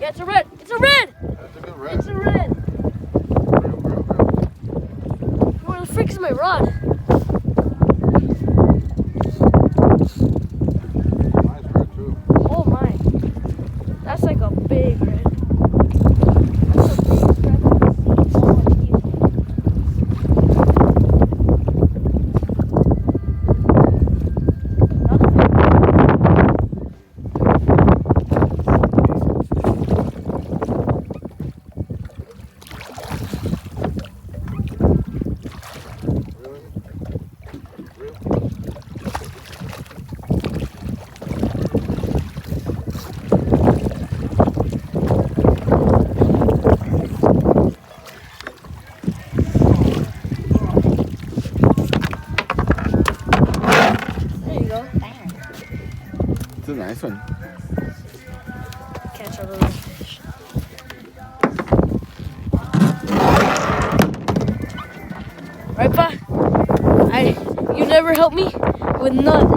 Yeah, it's a red. It's a red. That's a good red. It's a red. Where the frick is my rod? Nice red too. Oh my. That's like a big red. That's the biggest red I've seen all my years. There you go. It's a nice one. Catch a little fish. Right, Pa? You never help me with none.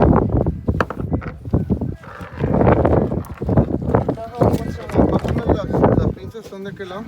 Las pinzas son de aquel lado.